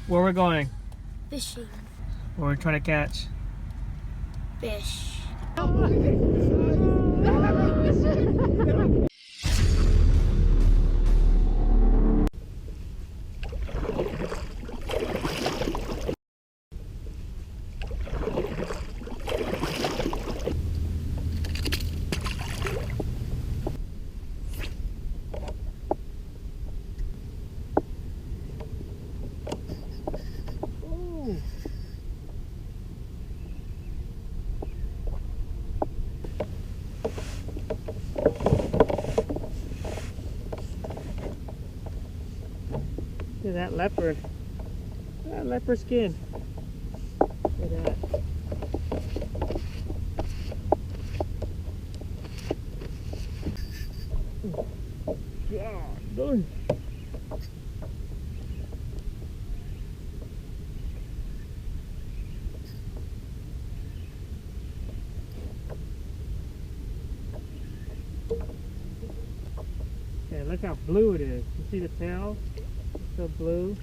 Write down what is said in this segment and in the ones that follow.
Where we're going? Fishing. Where we're trying to catch? Fish. Look at that leopard. That leopard skin. Look at that. God, done. Okay, look how blue it is. You see the tail? It's so blue.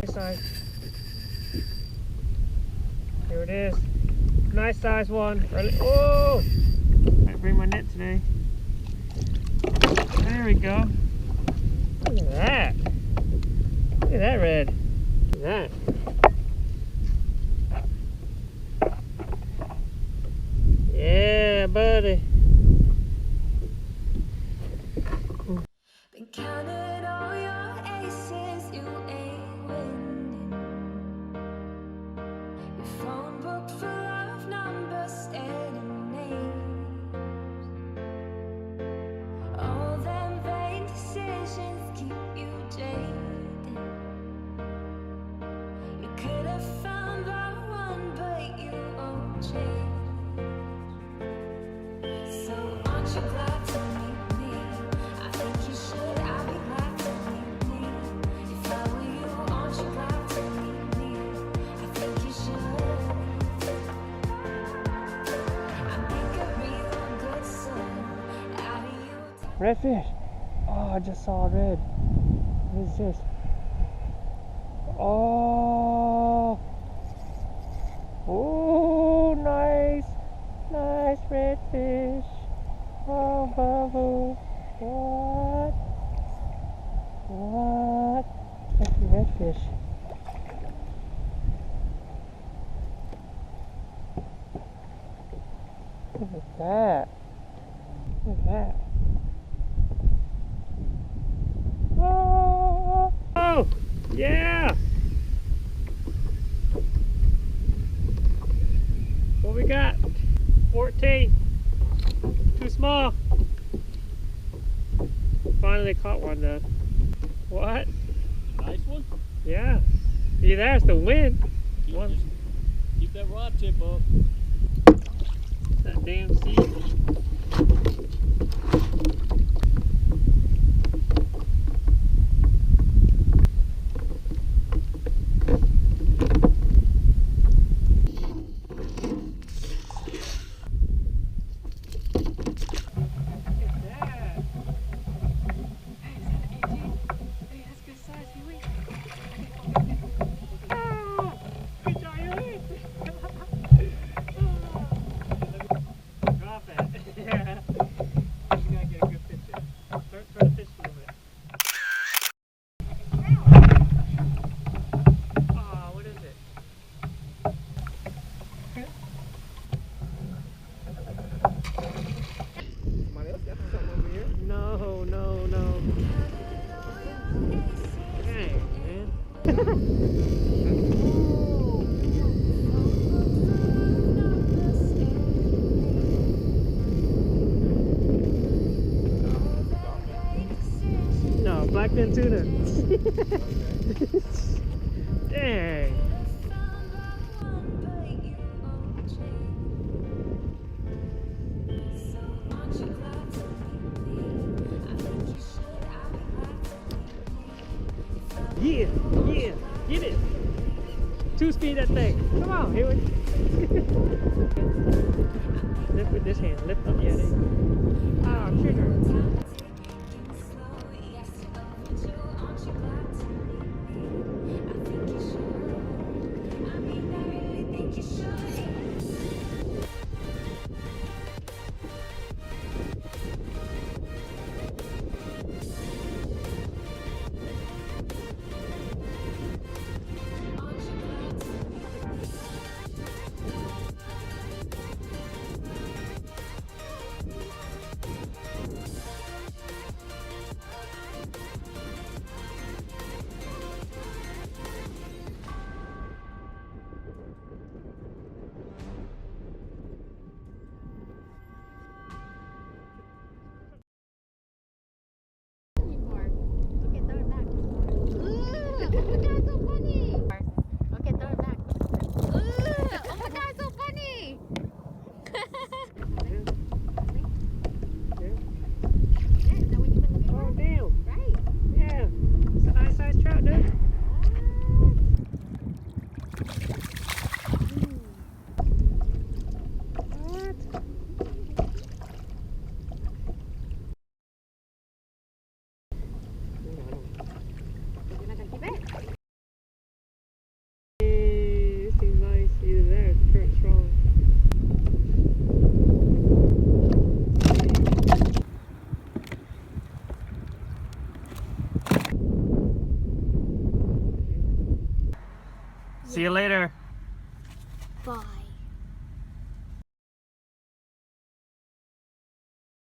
Nice size. Here it is. Nice size one. Really? Oh! I bring my net today. There we go. Look at that. Look at that red. Look at that. Yeah, buddy. Been counting all your aces, you ain't winning. Your phone book full of numbers and names. All them vain decisions keep you jaded. You could have found the one, but you won't change. So aren't you glad to meet me? I think you should. I'd be glad to meet me. If I were you, aren't you glad to meet me? I think you should. I make a real good son out of you. Redfish. Oh, I just saw a red. What is this? Oh. Oh, nice. Nice redfish. Oh, bubble. What? What? That's a redfish. Look at that. Look at that. Oh, oh, yeah. What we got? 14. Too small. Finally caught one though. What? Nice one. Yeah. See, there's the wind. Keep that rod tip up. That damn sea. No, no, no. Dang, man. No, blackfin tuna. Dang. Yeah, yeah, get it. 2-speed that thing. Come on, here we go. with this hand. Lift up, yeah, there you go. Ah, sugar. Oh, damn. Right. Yeah. It's a nice sized trout, dude. What? You're not gonna keep it? Hey, this thing's nice. Either there, the current's strong. See you later. Bye.